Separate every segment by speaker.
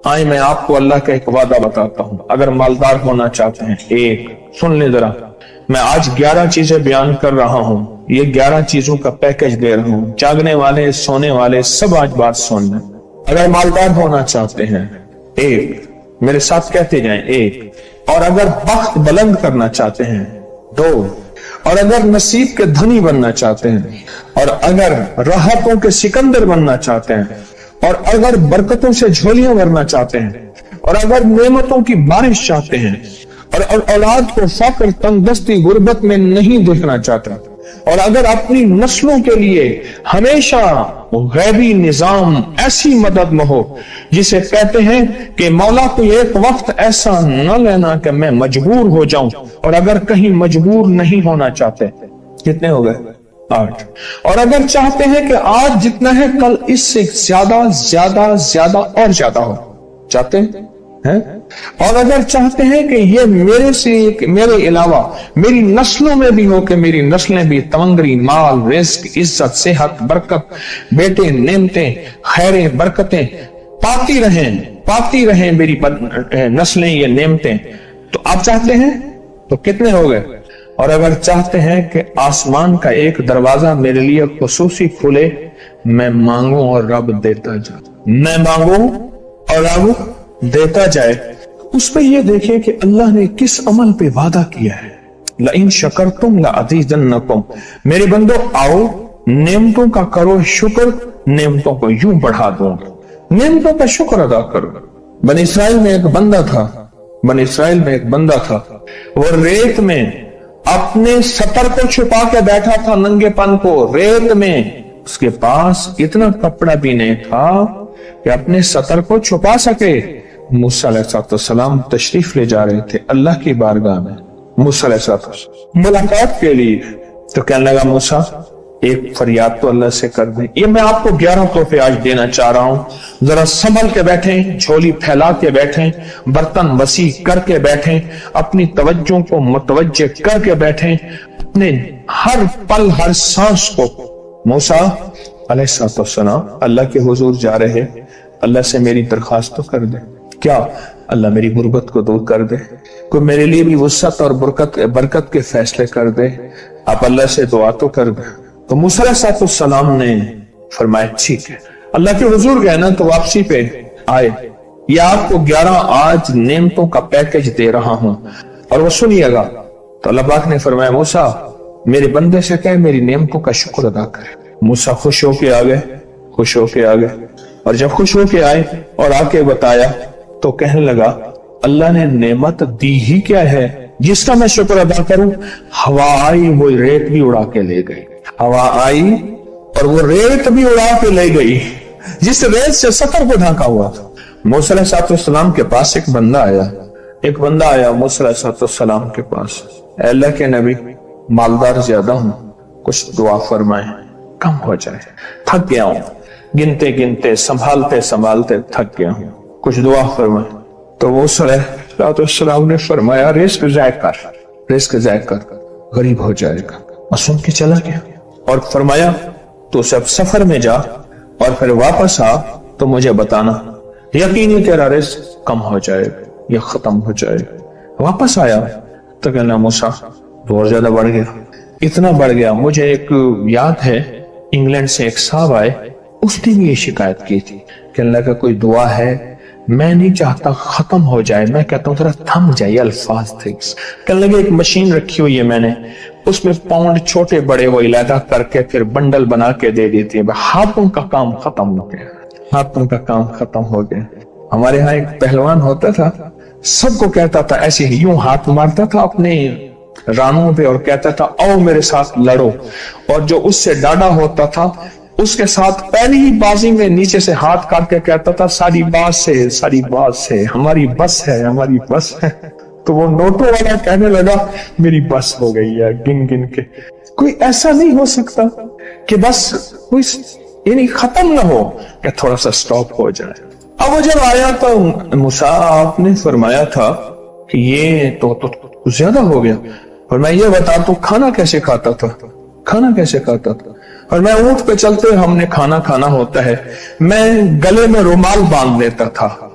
Speaker 1: آئے میں آپ کو اللہ کا ایک وعدہ بتاتا ہوں، اگر مالدار ہونا چاہتے ہیں، ایک سن لیں ذرا، میں آج 11 چیزیں بیان کر رہا ہوں، یہ 11 چیزوں کا پیکج دے رہا ہوں، جاگنے والے سونے والے سب آج بات سن لیں۔ اگر مالدار ہونا چاہتے ہیں، ایک، میرے ساتھ کہتے جائیں، ایک، اور اگر بخت بلند کرنا چاہتے ہیں، دو، اور اگر نصیب کے دھنی بننا چاہتے ہیں، اور اگر راحتوں کے سکندر بننا چاہتے ہیں، اور اگر برکتوں سے جھولیاں بھرنا چاہتے ہیں، اور اگر نعمتوں کی بارش چاہتے ہیں، اور اولاد کو فقر، تنگ دستی، غربت میں نہیں دیکھنا چاہتے، اور اگر اپنی نسلوں کے لیے ہمیشہ غیبی نظام ایسی مدد میں ہو جسے کہتے ہیں کہ مولا کو ایک وقت ایسا نہ لینا کہ میں مجبور ہو جاؤں، اور اگر کہیں مجبور نہیں ہونا چاہتے، کتنے ہو گئے؟ 8۔ اور اگر چاہتے ہیں کہ آج جتنا ہے کل اس سے زیادہ زیادہ زیادہ اور زیادہ ہو، چاہتے ہیں؟ اور اگر چاہتے ہیں کہ یہ میرے علاوہ میری نسلوں میں بھی ہو، کہ میری نسلیں بھی تمنگری، مال، رزق، عزت، صحت، برکت، بیٹے، نعمتیں، خیریں، برکتیں پاتی رہیں میری نسلیں، یہ نعمتیں، تو آپ چاہتے ہیں تو کتنے ہو گئے؟ اور اگر چاہتے ہیں کہ آسمان کا ایک دروازہ میرے لیے خصوصی کھلے، میں مانگوں اور رب دیتا جائے، میں مانگوں اور رب دیتا جائے۔ اس پہ یہ دیکھیں کہ اللہ نے کس عمل پہ وعدہ کیا ہے، لَإِن شَكَرْتُمْ لَأَزِيدَنَّكُمْ، میرے بندو آؤ نعمتوں کا کرو شکر، نعمتوں کو یوں بڑھا دوں، نعمتوں کا شکر ادا کرو۔ بنی اسرائیل میں ایک بندہ تھا، وہ ریت میں اپنے سطر کو چھپا کے بیٹھا تھا، ننگے پن کو ریت میں، اس کے پاس اتنا کپڑا بھی نہیں تھا کہ اپنے سطر کو چھپا سکے۔ موسیٰ علیہ السلام تشریف لے جا رہے تھے اللہ کی بارگاہ میں، موسیٰ علیہ السلام ملاقات کے لیے، تو کہنے لگا موسیٰ ایک فریاد تو اللہ سے کر دیں۔ یہ میں آپ کو 11 تحفے آج دینا چاہ رہا ہوں، ذرا سنبھل کے بیٹھیں، جھولی پھیلا کے بیٹھیں، برتن وسیع کر کے بیٹھیں، اپنی توجہ کو متوجہ کر کے بیٹھیں، اپنے ہر پل ہر سانس کو۔ موسیٰ علیہ السلام اللہ کے حضور جا رہے، اللہ سے میری درخواست تو کر دے، کیا اللہ میری غربت کو دور کر دے، کوئی میرے لیے بھی وسعت اور برکت کے فیصلے کر دے، آپ اللہ سے دعا تو کر دے۔ تو موسیٰ علیہ السلام نے فرمایا ٹھیک ہے، اللہ کے حضور گئے نا تو واپسی پہ آئے، یہ آپ کو 11 آج نعمتوں کا پیکج دے رہا ہوں، اور وہ سنیے گا۔ تو اللہ پاک نے فرمایا موسیٰ میرے بندے سے کہے میری نعمتوں کا شکر ادا کرے۔ موسیٰ خوش ہو کے آ گئے، اور جب خوش ہو کے آئے اور آ کے بتایا تو کہنے لگا اللہ نے نعمت دی ہی کیا ہے جس کا میں شکر ادا کروں؟ ہوا آئی وہ ریت بھی اڑا کے لے گئی، ہوا آئی اور وہ ریت بھی اڑا کے لے گئی جس ریت سے سطر کو ڈھانکا ہوا تھا۔ موسیٰ علیہ السلام کے پاس ایک بندہ آیا موسیٰ علیہ السلام کے پاس، اے اللہ کے نبی مالدار زیادہ ہوں، کچھ دعا فرمائیں، کم ہو جائے، تھک گیا ہوں، گنتے سنبھالتے تھک گیا ہوں، کچھ دعا فرمائیں۔ تو موسیٰ علیہ السلام نے فرمایا رزق ضائع کر، غریب ہو جائے گا، اور سن کے چلا گیا، اور فرمایا تو سب سفر میں جا اور پھر واپس آ تو مجھے بتانا، یقینی تیرا رزق کم ہو جائے گا یا ختم ہو جائے گا۔ واپس آیا تو کہنا موسیٰ بہت زیادہ بڑھ گیا، اتنا بڑھ گیا، مجھے ایک یاد ہے انگلینڈ سے ایک صاحب آئے، اس نے بھی یہ شکایت کی تھی، کہنے لگا کوئی دعا ہے، میں نہیں چاہتا ختم ہو جائے، میں کہتا ہوں ذرا تھم جائے، الفاظ تھے۔ کہنے لگا ایک مشین رکھی ہوئی ہے میں نے، اس میں پاؤنڈ چھوٹے بڑے وہ علیحدہ کر کے پھر بنڈل بنا کے دے دیتی ہے، ہاتھوں کا کام ختم ہو گیا۔ ہمارے ہاں ایک پہلوان ہوتا تھا، سب کو کہتا تھا ایسے ہی، یوں ہاتھ مارتا تھا اپنے رانوں پہ اور کہتا تھا آؤ میرے ساتھ لڑو، اور جو اس سے ڈاڈا ہوتا تھا اس کے ساتھ پہلی ہی بازی میں نیچے سے ہاتھ کاٹ کے کہتا تھا ساری بات سے ہماری بس ہے۔ تو وہ نوٹوں والا کہنے لگا میری بس ہو گئی ہے، گن کے۔ کوئی ایسا نہیں ہو سکتا کہ بس کوئی یعنی ختم نہ ہو، کہ تھوڑا سا سٹاپ ہو جائے۔ اب وہ جب آیا تو موسیٰ آپ نے فرمایا تھا کہ یہ تو زیادہ ہو گیا، اور میں یہ بتا تو کھانا کیسے کھاتا تھا؟ اور میں اونٹ پہ چلتے ہم نے کھانا ہوتا ہے، میں گلے میں رومال باندھ لیتا تھا،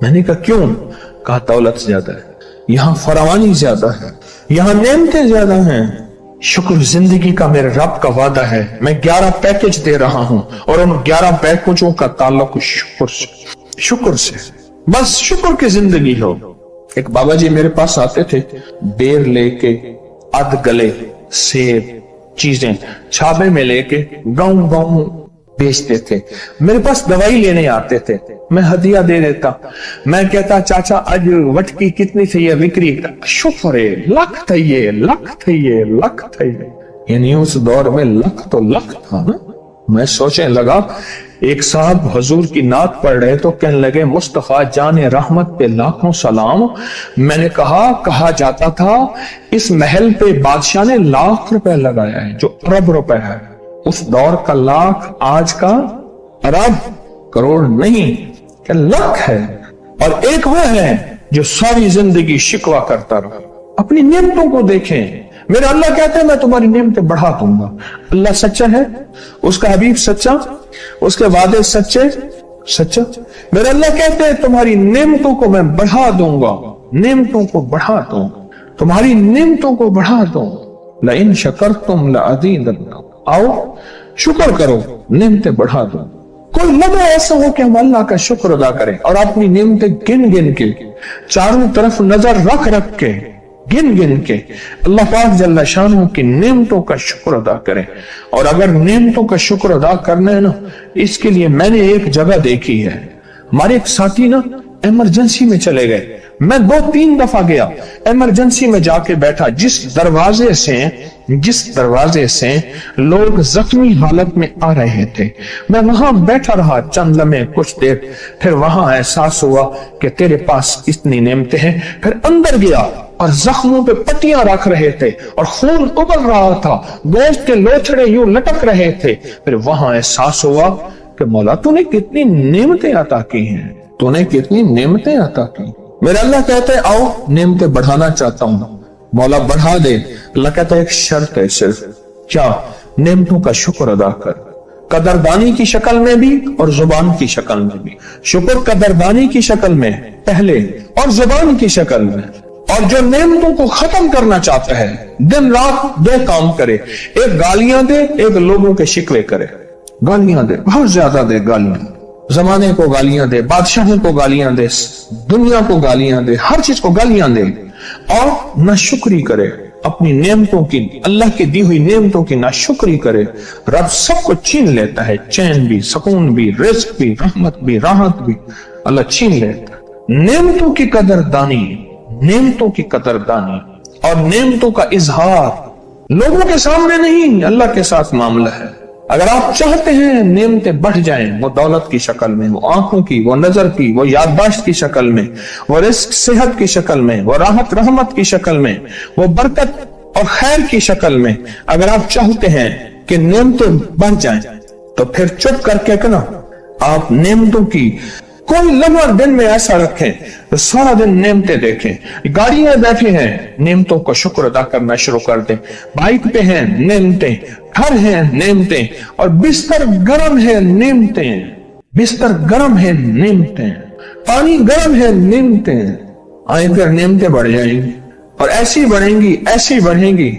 Speaker 1: میں نے کہا کیوں؟ کہا دولت زیادہ ہے، یہاں فراوانی زیادہ ہے، یہاں نعمتیں زیادہ ہیں۔ شکر زندگی کا میرے رب کا وعدہ ہے، میں 11 پیکج دے رہا ہوں اور ان 11 پیکجوں کا تعلق شکر سے، بس شکر کی زندگی ہو۔ ایک بابا جی میرے پاس آتے تھے، بیر لے کے، اد گلے، سیب، چیزیں چھابے میں لے کے گاؤں گاؤں بیچتے تھے۔ میرے پاس دوائی لینے آتے تھے، میں ہدیہ دے دیتا، میں کہتا چاچا آج وٹکی کتنی تھی یہ وکری؟ شکر ہے، لکھ تھے، لکھ تھے۔ یعنی اس دور میں لکھ تو لکھ تھا نا۔ میں سوچنے لگا، ایک صاحب حضور کی نعت پڑھ رہے تو کہنے لگے مصطفیٰ جان رحمت پہ لاکھوں سلام۔ میں نے کہا جاتا تھا اس محل پہ بادشاہ نے لاکھ روپے لگایا ہے جو ارب روپے ہے۔ اس دور کا لاکھ آج کا ارب کروڑ نہیں کہ لاکھ ہے۔ اور ایک وہ ہے جو ساری زندگی شکوہ کرتا رہا۔ اپنی نعمتوں کو دیکھیں، میرا اللہ کہتا ہے میں تمہاری نعمتیں بڑھا دوں گا۔ اللہ سچا ہے، اس کا حبیب سچا، اس کے وعدے سچا۔ میرا اللہ کہتے ہیں تمہاری نعمتوں کو میں بڑھا دوں گا، نعمتوں کو بڑھا دوں گا، تمہاری نعمتوں کو بڑھا دوں گا۔ لئن شکرتم لأزیدنکم، آؤ شکر کرو، نعمتیں بڑھا دوں۔ کوئی لمحہ ایسا ہو کہ ہم اللہ کا شکر ادا کریں اور اپنی نعمتیں گن کے، چاروں طرف نظر رکھ کے، گن کے اللہ پاک جل شانہ کی نعمتوں کا شکر ادا کریں۔ اور اگر نعمتوں کا شکر ادا کرنا ہے نا، اس کے لیے میں نے ایک جگہ دیکھی ہے، ہمارے ایک ساتھی نا ایمرجنسی میں چلے گئے، میں 2-3 دفعہ گیا، ایمرجنسی میں جا کے بیٹھا، جس دروازے سے لوگ زخمی حالت میں آ رہے تھے، میں وہاں بیٹھا رہا چند لمحے، کچھ دیر، پھر وہاں احساس ہوا کہ تیرے پاس اتنی نعمتیں ہیں۔ پھر اندر گیا اور زخموں پہ پٹیاں رکھ رہے تھے اور خون ابل رہا تھا، گوشت کے لوچڑے یوں لٹک رہے تھے۔ پھر وہاں احساس ہوا کہ مولا تو نے کتنی نعمتیں عطا کی ہیں، تو نے کتنی نعمتیں عطا کی۔ میرا اللہ کہتا ہے آؤ نعمتیں بڑھانا چاہتا ہوں، مولا بڑھا دے۔ اللہ کہتا ہے ایک شرط ہے صرف، کیا؟ نعمتوں کا شکر ادا کر، قدردانی کی شکل میں بھی اور زبان کی شکل میں بھی۔ شکر قدردانی کی شکل میں پہلے اور زبان کی شکل میں۔ اور جو نعمتوں کو ختم کرنا چاہتا ہے دن رات 2 کام کرے، ایک گالیاں دے، ایک لوگوں کے شکوے کرے۔ گالیاں دے، بہت زیادہ دے گالیاں، زمانے کو گالیاں دے، بادشاہوں کو گالیاں دے، دنیا کو گالیاں دے، ہر چیز کو گالیاں دے، اور ناشکری کرے اپنی نعمتوں کی، اللہ کی دی ہوئی نعمتوں کی ناشکری کرے۔ رب سب کو چھین لیتا ہے، چین بھی، سکون بھی، رزق بھی، رحمت بھی، راحت بھی، اللہ چھین لیتا ہے۔ نعمتوں کی قدردانی، نعمتوں کی قدردانی اور نعمتوں کا اظہار لوگوں کے سامنے نہیں، اللہ کے ساتھ معاملہ ہے۔ اگر آپ چاہتے ہیں نعمتیں بڑھ جائیں، وہ دولت کی شکل میں، وہ آنکھوں کی، وہ نظر کی، وہ یادداشت کی شکل میں، وہ رزق صحت کی شکل میں، وہ راحت رحمت کی شکل میں، وہ برکت اور خیر کی شکل میں، اگر آپ چاہتے ہیں کہ نعمتیں بڑھ جائیں تو پھر چپ کر کے کہنا آپ نعمتوں کی کوئی لمحہ دن میں ایسا رکھیں تو سارا دن نعمتیں دیکھیں۔ گاڑی میں بیٹھے ہیں، نعمتوں کا شکر ادا کرنا شروع کر دیں۔ بائک پہ ہیں، نعمتیں، گھر ہیں، نعمتیں، اور بستر گرم ہے، نعمتیں، بستر گرم ہے، نعمتیں، پانی گرم ہے، نعمتیں۔ آئیں پھر نعمتیں بڑھ جائیں گی اور ایسی بڑھیں گی، ایسی بڑھیں گی